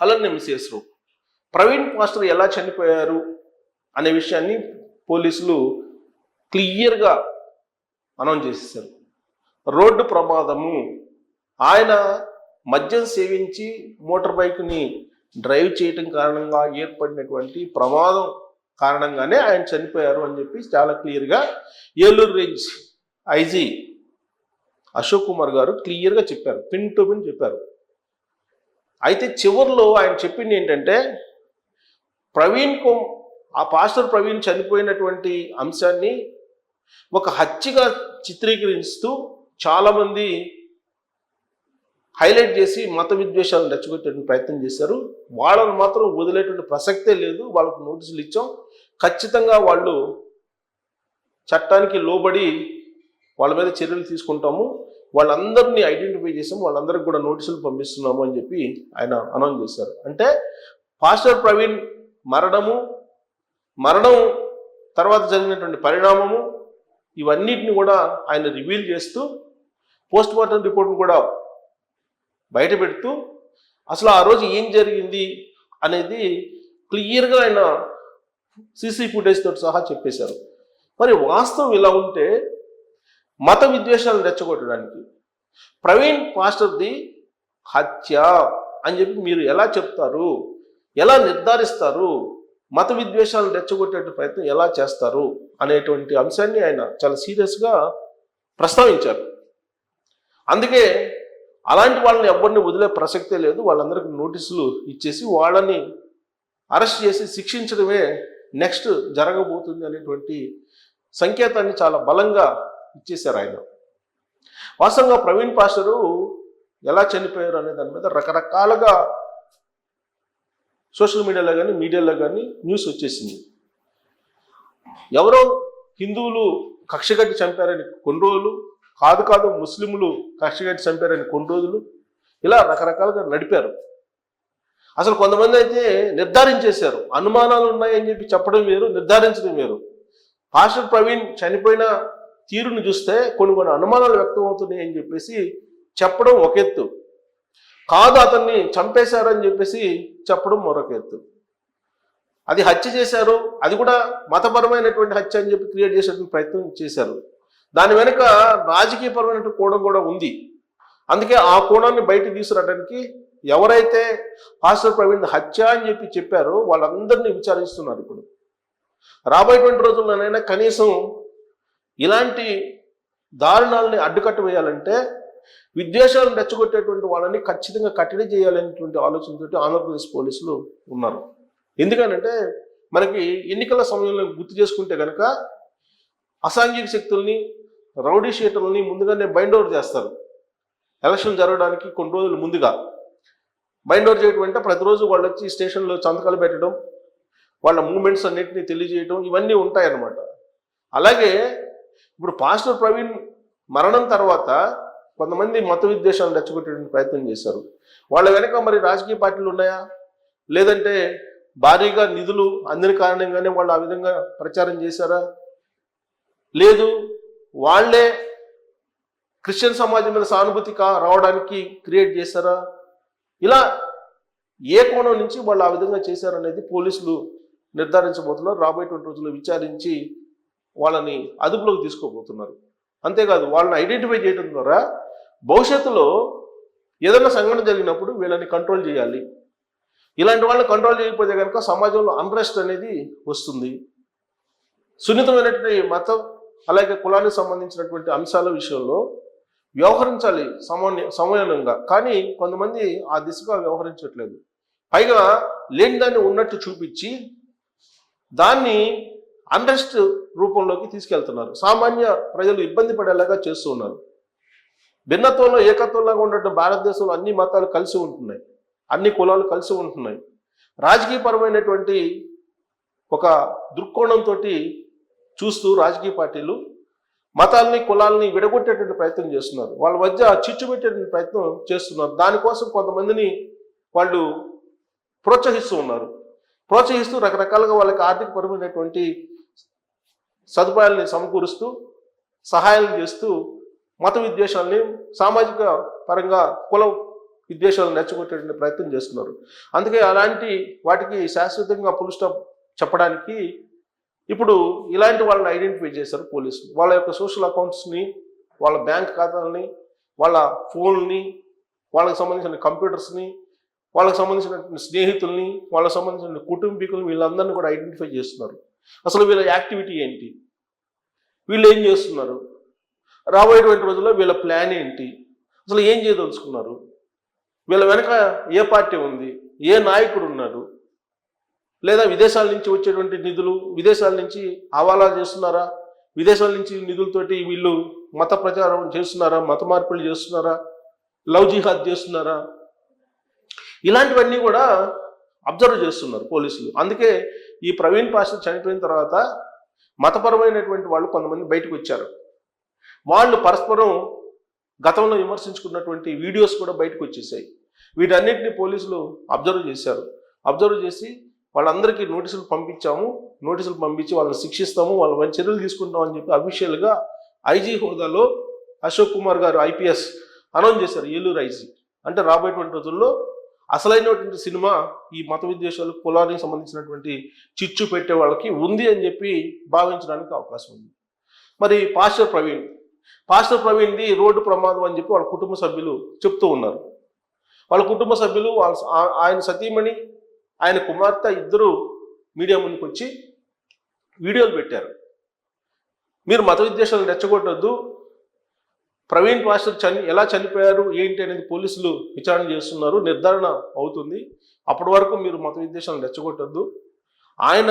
అలానే missus Praveen pastor ఎలా చనిపోయారు అనే విషయాన్ని పోలీసులు క్లియర్గా అనౌన్స్ చేసేసారు. రోడ్డు ప్రమాదము, ఆయన మద్యం సేవించి మోటార్ బైక్ని డ్రైవ్ చేయటం కారణంగా ఏర్పడినటువంటి ప్రమాదం కారణంగానే ఆయన చనిపోయారు అని చెప్పి చాలా క్లియర్గా ఏలూరు రేంజ్ ఐజీ అశోక్ కుమార్ గారు క్లియర్గా చెప్పారు, పిన్ టు పిన్ చెప్పారు. అయితే చివరిలో ఆయన చెప్పింది ఏంటంటే, ఆ పాస్టర్ ప్రవీణ్ చనిపోయినటువంటి అంశాన్ని ఒక హత్యగా చిత్రీకరిస్తూ చాలామంది హైలైట్ చేసి మత విద్వేషాలను రెచ్చగొట్టేటువంటి ప్రయత్నం చేశారు. వాళ్ళని మాత్రం వదిలేటువంటి ప్రసక్తే లేదు. వాళ్ళకు నోటీసులు ఇచ్చాం, ఖచ్చితంగా వాళ్ళు చట్టానికి లోబడి వాళ్ళ మీద చర్యలు తీసుకుంటాము, వాళ్ళందరినీ ఐడెంటిఫై చేసాము, వాళ్ళందరికీ కూడా నోటీసులు పంపిస్తున్నాము అని చెప్పి ఆయన అనౌన్స్ చేశారు. అంటే పాస్టర్ ప్రవీణ్ మరణం తర్వాత జరిగినటువంటి పరిణామము ఇవన్నిటిని కూడా ఆయన రివీల్ చేస్తూ పోస్ట్ మార్టం రిపోర్ట్ను కూడా బయట పెడుతూ అసలు ఆ రోజు ఏం జరిగింది అనేది క్లియర్గా ఆయన సీసీ ఫుటేజ్తో సహా చెప్పేశారు. మరి వాస్తవం ఇలా ఉంటే మత విద్వేషాలను రెచ్చగొట్టడానికి ప్రవీణ్ పాస్టర్ది హత్య అని చెప్పి మీరు ఎలా చెప్తారు, ఎలా నిర్ధారిస్తారు, మత విద్వేషాలను రెచ్చగొట్టే ప్రయత్నం ఎలా చేస్తారు అనేటువంటి అంశాన్ని ఆయన చాలా సీరియస్గా ప్రస్తావించారు. అందుకే అలాంటి వాళ్ళని ఎవరిని వదిలే ప్రసక్తే లేదు, వాళ్ళందరికీ నోటీసులు ఇచ్చేసి వాళ్ళని అరెస్ట్ చేసి శిక్షించడమే నెక్స్ట్ జరగబోతుంది అనేటువంటి సంకేతాన్ని చాలా బలంగా ఇచ్చేశారు ఆయన. వాస్తవంగా ప్రవీణ్ పాస్టరు ఎలా చనిపోయారు అనే దాని మీద రకరకాలుగా సోషల్ మీడియాలో కానీ న్యూస్ వచ్చేసింది. ఎవరో హిందువులు కక్షగట్టి చంపారని కొన్ని రోజులు, కాదు ముస్లింలు కక్షగట్టి చంపారని కొన్ని రోజులు, ఇలా రకరకాలుగా నడిపారు. అసలు కొంతమంది అయితే నిర్ధారించేశారు, అనుమానాలు ఉన్నాయని చెప్పి చెప్పడం వేరు, నిర్ధారించడం వేరు. పాస్టర్ ప్రవీణ్ చనిపోయిన తీరును చూస్తే కొన్ని అనుమానాలు వ్యక్తం అవుతున్నాయి అని చెప్పేసి చెప్పడం ఒక ఎత్తు, కాదు అతన్ని చంపేశారని చెప్పేసి చెప్పడం మరొక ఎత్తు. అది హత్య చేశారు, అది కూడా మతపరమైనటువంటి హత్య అని చెప్పి క్రియేట్ చేసేటువంటి ప్రయత్నం చేశారు. దాని వెనుక రాజకీయపరమైన కోణం కూడా ఉంది. అందుకే ఆ కోణాన్ని బయటకు తీసుకురావడానికి ఎవరైతే పాస్టర్ ప్రవీణ్ హత్య అని చెప్పి చెప్పారో వాళ్ళందరినీ విచారిస్తున్నారు. ఇప్పుడు రాబోయేటువంటి రోజుల్లోనైనా కనీసం ఇలాంటి దారుణాలని అడ్డుకట్ట వేయాలంటే విద్వేషాలను రెచ్చగొట్టేటువంటి వాళ్ళని ఖచ్చితంగా కట్టడి చేయాలనేటువంటి ఆలోచనతో ఆంధ్రప్రదేశ్ పోలీసులు ఉన్నారు. ఎందుకనంటే మనకి ఎన్నికల సమయంలో గుర్తు చేసుకుంటే కనుక అసాంఘిక శక్తుల్ని, రౌడీ షీటర్లని ముందుగానే బైండ్ ఓవర్ చేస్తారు. ఎలక్షన్ జరగడానికి కొన్ని రోజులు ముందుగా బైండ్ ఓవర్ చేయడం అంటే ప్రతిరోజు వాళ్ళు వచ్చి స్టేషన్లో సంతకాలు పెట్టడం, వాళ్ళ మూమెంట్స్ అన్నింటినీ తెలియజేయడం, ఇవన్నీ ఉంటాయన్నమాట. అలాగే ఇప్పుడు పాస్టర్ ప్రవీణ్ మరణం తర్వాత కొంతమంది మత విద్వేషాలను రెచ్చగొట్టడానికి ప్రయత్నం చేశారు. వాళ్ళ వెనక మరి రాజకీయ పార్టీలు ఉన్నాయా, లేదంటే భారీగా నిధులు అందిన కారణంగానే వాళ్ళు ఆ విధంగా ప్రచారం చేశారా, లేదు వాళ్ళే క్రిస్టియన్ సమాజం మీద సానుభూతి రావడానికి క్రియేట్ చేశారా, ఇలా ఏ కోణం నుంచి వాళ్ళు ఆ విధంగా చేశారనేది పోలీసులు నిర్ధారించబోతున్నారు. రాబోయేటువంటి రోజుల్లో విచారించి వాళ్ళని అదుపులోకి తీసుకోబోతున్నారు. అంతేకాదు వాళ్ళని ఐడెంటిఫై చేయడం ద్వారా భవిష్యత్తులో ఏదైనా సంఘటన జరిగినప్పుడు వీళ్ళని కంట్రోల్ చేయాలి. ఇలాంటి వాళ్ళని కంట్రోల్ చేయకపోతే కనుక సమాజంలో అన్రెస్ట్ అనేది వస్తుంది. సున్నితమైనటువంటి మతం అలాగే కులానికి సంబంధించినటువంటి అంశాల విషయంలో వ్యవహరించాలి సమన్వయంగా, కానీ కొంతమంది ఆ దిశగా వ్యవహరించట్లేదు. పైగా లేని దాన్ని ఉన్నట్టు చూపించి దాన్ని అన్రెస్ట్ రూపంలోకి తీసుకెళ్తున్నారు. సామాన్య ప్రజలు ఇబ్బంది పడేలాగా చేస్తూ ఉన్నారు. భిన్నత్వంలో ఏకత్వంలాగా ఉన్నట్టు భారతదేశంలో అన్ని మతాలు కలిసి ఉంటున్నాయి, అన్ని కులాలు కలిసి ఉంటున్నాయి. రాజకీయపరమైనటువంటి ఒక దృక్కోణంతో చూస్తూ రాజకీయ పార్టీలు మతాలని కులాలని విడగొట్టేటువంటి ప్రయత్నం చేస్తున్నారు. వాళ్ళ మధ్య చిచ్చు పెట్టేటువంటి ప్రయత్నం చేస్తున్నారు. దానికోసం కొంతమందిని వాళ్ళు ప్రోత్సహిస్తూ ఉన్నారు. ప్రోత్సహిస్తూ రకరకాలుగా వాళ్ళకి ఆర్థికపరమైనటువంటి సదుపాయాలని సమకూరుస్తూ సహాయాలు చేస్తూ మత విద్వేషాలని సామాజిక పరంగా కుల విద్వేషాలను రెచ్చగొట్టేటువంటి ప్రయత్నం చేస్తున్నారు. అందుకే అలాంటి వాటికి శాశ్వతంగా ఫుల్ స్టాప్ చెప్పడానికి ఇప్పుడు ఇలాంటి వాళ్ళని ఐడెంటిఫై చేశారు పోలీసులు. వాళ్ళ యొక్క సోషల్ అకౌంట్స్ని, వాళ్ళ బ్యాంక్ ఖాతాలని, వాళ్ళ ఫోన్ని, వాళ్ళకి సంబంధించిన కంప్యూటర్స్ని, వాళ్ళకి సంబంధించిన స్నేహితుల్ని, వాళ్ళకి సంబంధించిన కుటుంబీకులను, వీళ్ళందరినీ కూడా ఐడెంటిఫై చేస్తున్నారు. అసలు వీళ్ళ యాక్టివిటీ ఏంటి, వీళ్ళు ఏం చేస్తున్నారు, రాబోయేటువంటి రోజుల్లో వీళ్ళ ప్లాన్ ఏంటి, అసలు ఏం చేయదలుచుకున్నారు, వీళ్ళ వెనక ఏ పార్టీ ఉంది, ఏ నాయకుడు ఉన్నారు, లేదా విదేశాల నుంచి వచ్చేటువంటి నిధులు విదేశాల నుంచి హవాలా చేస్తున్నారా, విదేశాల నుంచి నిధులతోటి వీళ్ళు మత ప్రచారం చేస్తున్నారా, మత మార్పులు చేస్తున్నారా, లవ్ జిహాద్ చేస్తున్నారా, ఇలాంటివన్నీ కూడా అబ్జర్వ్ చేస్తున్నారు పోలీసులు. అందుకే ఈ ప్రవీణ్ పాస్టర్ చనిపోయిన తర్వాత మతపరమైనటువంటి వాళ్ళు కొంతమంది బయటకు వచ్చారు. వాళ్ళు పరస్పరం గతంలో విమర్శించుకున్నటువంటి వీడియోస్ కూడా బయటకు వచ్చేసాయి. వీటన్నిటిని పోలీసులు అబ్జర్వ్ చేశారు. అబ్జర్వ్ చేసి వాళ్ళందరికీ నోటీసులు పంపించాము, నోటీసులు పంపించి వాళ్ళని శిక్షిస్తాము, వాళ్ళ చర్యలు తీసుకుంటాం అని చెప్పి అఫీషియల్గా ఐజీ హోదాలో అశోక్ కుమార్ గారు ఐపీఎస్ అనౌన్స్ చేశారు. ఏలూరు ఐజీ అంటే రాబోయేటువంటి రోజుల్లో అసలైనటువంటి సినిమా ఈ మత విద్వేషాలు, కులానికి సంబంధించినటువంటి చిచ్చు పెట్టే వాళ్ళకి ఉంది అని చెప్పి భావించడానికి అవకాశం ఉంది. మరి పాస్టర్ ప్రవీణ్ది రోడ్డు ప్రమాదం అని చెప్పి వాళ్ళ కుటుంబ సభ్యులు చెప్తూ ఉన్నారు. వాళ్ళ కుటుంబ సభ్యులు ఆయన సతీమణి, ఆయన కుమార్తె ఇద్దరు మీడియా ముందుకు వచ్చి వీడియోలు పెట్టారు. మీరు మత విద్వేషాలను రెచ్చగొట్టొద్దు, ప్రవీణ్ పాస్టర్ ఎలా చనిపోయారు ఏంటి అనేది పోలీసులు విచారణ చేస్తున్నారు, నిర్ధారణ అవుతుంది. అప్పటి వరకు మీరు మత విద్వేషాలను రెచ్చగొట్టొద్దు. ఆయన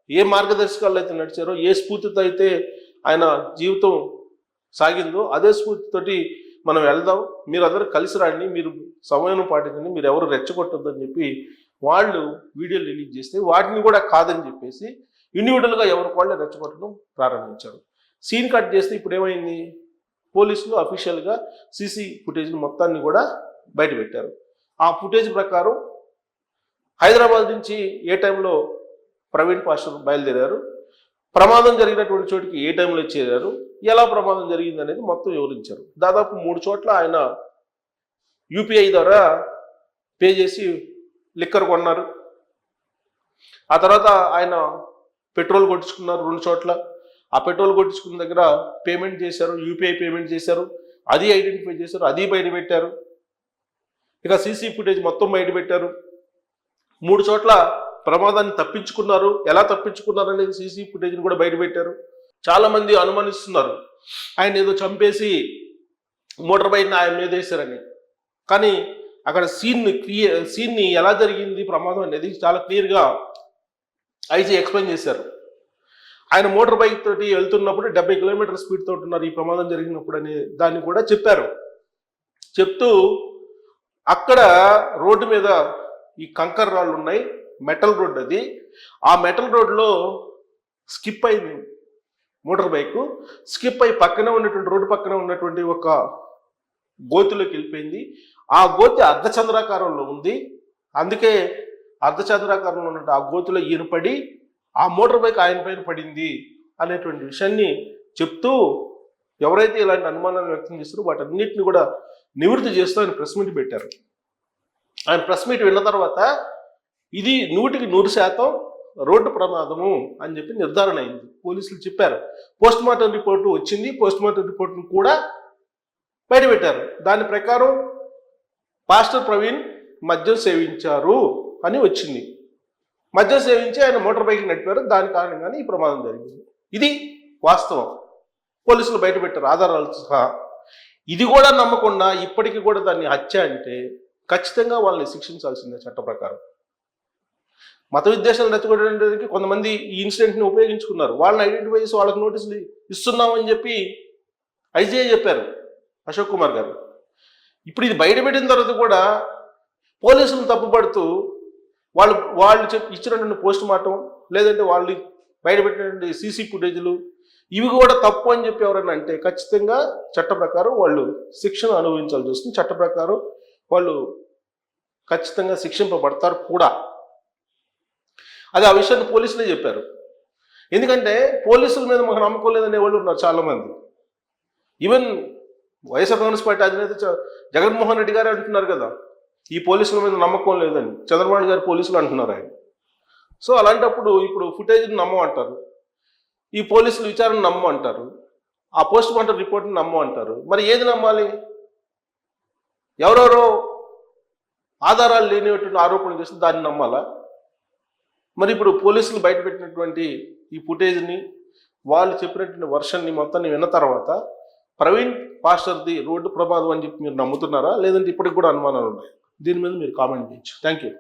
ఏ మార్గదర్శకాలు అయితే నడిచారో, ఏ స్ఫూర్తితో అయితే ఆయన జీవితం సాగిందో అదే స్ఫూర్తితోటి మనం వెళ్దాం, మీరు అందరూ కలిసి రండి, మీరు సమయం పాటించండి, మీరు ఎవరు రెచ్చగొట్టొద్దు అని చెప్పి వాళ్ళు వీడియోలు రిలీజ్ చేస్తే వాటిని కూడా కాదని చెప్పేసి ఇండివిజువల్గా ఎవరికి వాళ్ళే రెచ్చగొట్టడం ప్రారంభించారు. సీన్ కట్ చేస్తే ఇప్పుడు ఏమైంది, పోలీసులు అఫీషియల్గా సీసీ ఫుటేజ్ మొత్తాన్ని కూడా బయటపెట్టారు. ఆ ఫుటేజ్ ప్రకారం హైదరాబాద్ నుంచి ఏ టైంలో ప్రవీణ్ పాస్టర్ బయలుదేరారు, ప్రమాదం జరిగినటువంటి చోటికి ఏ టైంలో చేరారు, ఎలా ప్రమాదం జరిగింది అనేది మొత్తం వివరించారు. దాదాపు 3 చోట్ల ఆయన యూపీఐ ద్వారా పే చేసి లిక్కర్ కొన్నారు. ఆ తర్వాత ఆయన పెట్రోల్ కొట్టించుకున్నారు 2 చోట్ల. ఆ పెట్రోల్ కొట్టించుకున్న దగ్గర పేమెంట్ చేశారు, యూపీఐ పేమెంట్ చేశారు, అది ఐడెంటిఫై చేశారు, అది బయట పెట్టారు. ఇక సీసీ ఫుటేజ్ మొత్తం బయట పెట్టారు. 3 చోట్ల ప్రమాదాన్ని తప్పించుకున్నారు, ఎలా తప్పించుకున్నారు అనేది సీసీ ఫుటేజ్ని కూడా బయట పెట్టారు. చాలా మంది అనుమానిస్తున్నారు ఆయన ఏదో చంపేసి మోటార్ బైక్ని ఆయన మీద వేశారని. కానీ అక్కడ సీన్ని ఎలా జరిగింది ప్రమాదం అనేది చాలా క్లియర్గా ఐజీ ఎక్స్ప్లెయిన్ చేశారు. ఆయన మోటార్ బైక్ తోటి వెళ్తున్నప్పుడు 70 కిలోమీటర్ స్పీడ్ తోటి ఉన్నారు ఈ ప్రమాదం జరిగినప్పుడు అనే దాన్ని కూడా చెప్పారు. చెప్తూ అక్కడ రోడ్డు మీద ఈ కంకర్ రాళ్ళు ఉన్నాయి, మెటల్ రోడ్ అది, ఆ మెటల్ రోడ్లో స్కిప్ అయింది మోటార్ బైక్. స్కిప్ అయి పక్కనే ఉన్నటువంటి రోడ్డు పక్కన ఉన్నటువంటి ఒక గోతిలోకి వెళ్ళిపోయింది. ఆ గోతి అర్ధచంద్రాకారంలో ఉంది, అందుకే అర్ధచంద్రాకారంలో ఉన్నట్టు ఆ గోతిలో ఈయన పడి ఆ మోటార్ బైక్ ఆయన పైన పడింది అనేటువంటి విషయాన్ని చెప్తూ ఎవరైతే ఇలాంటి అనుమానాలు వ్యక్తం చేస్తారో వాటన్నిటిని కూడా నివృత్తి చేస్తూ ఆయన ప్రెస్ మీట్ పెట్టారు. ఆయన ప్రెస్ మీట్ విన్న తర్వాత ఇది 100% రోడ్డు ప్రమాదము అని చెప్పి నిర్ధారణ అయింది. పోలీసులు చెప్పారు. పోస్ట్ మార్టం రిపోర్టు వచ్చింది, పోస్ట్ మార్టం రిపోర్టును కూడా బయటపెట్టారు. దాని ప్రకారం పాస్టర్ ప్రవీణ్ మద్యం సేవించారు అని వచ్చింది. మద్యం సేవించి ఆయన మోటార్ బైక్ నడిపారు, దాని కారణంగానే ఈ ప్రమాదం జరిగింది. ఇది వాస్తవం, పోలీసులు బయటపెట్టారు ఆధారాలు సహా. ఇది కూడా నమ్మకుండా ఇప్పటికీ కూడా దాన్ని హత్య అంటే ఖచ్చితంగా వాళ్ళని శిక్షించాల్సిందే చట్ట ప్రకారం. మత విద్వేషాలు రెచ్చగొట్టడానికి కొంతమంది ఈ ఇన్సిడెంట్ని ఉపయోగించుకున్నారు. వాళ్ళని ఐడెంటిఫై చేసి వాళ్ళకి నోటీసులు ఇస్తున్నామని చెప్పి ఐజీఐ చెప్పారు అశోక్ కుమార్ గారు. ఇప్పుడు ఇది బయటపెట్టిన తర్వాత కూడా పోలీసులను తప్పుపడుతూ వాళ్ళు ఇచ్చినటువంటి పోస్ట్ మార్టం లేదంటే వాళ్ళు బయటపెట్టినటువంటి సీసీ ఫుటేజ్లు ఇవి కూడా తప్పు అని చెప్పి ఎవరైనా అంటే ఖచ్చితంగా చట్ట ప్రకారం వాళ్ళు శిక్షను అనుభవించాల్సి వస్తుంది. చట్ట ప్రకారం వాళ్ళు ఖచ్చితంగా శిక్షింపబడతారు కూడా. అది ఆ విషయాన్ని పోలీసులే చెప్పారు. ఎందుకంటే పోలీసుల మీద మాకు నమ్మకం లేదనే వాళ్ళు ఉన్నారు చాలామంది. ఈవెన్ వైఎస్ఆర్ కాంగ్రెస్ పార్టీ అధినేత జగన్మోహన్ రెడ్డి గారు అంటున్నారు కదా, ఈ పోలీసుల మీద నమ్మకం లేదని. చంద్రబాబు నాయుడు గారు పోలీసులు అంటున్నారు ఆయన. సో అలాంటప్పుడు ఇప్పుడు ఫుటేజ్ని నమ్మమంటారు, ఈ పోలీసులు విచారణ నమ్మమంటారు, ఆ పోస్ట్ మార్టం రిపోర్ట్ని నమ్మమంటారు. మరి ఏది నమ్మాలి? ఎవరెవరో ఆధారాలు లేనిటువంటి ఆరోపణలు చేస్తే దాన్ని నమ్మాలా? మరి ఇప్పుడు పోలీసులు బయటపెట్టినటువంటి ఈ ఫుటేజ్ని, వాళ్ళు చెప్పినటువంటి వర్షన్ని మొత్తాన్ని విన్న తర్వాత ప్రవీణ్ పాస్టర్ది రోడ్డు ప్రమాదం అని చెప్పి మీరు నమ్ముతున్నారా, లేదంటే ఇప్పటికి కూడా అనుమానాలు ఉన్నాయి? దీని మీద మీరు కామెంట్ చేయొచ్చు. Thank you.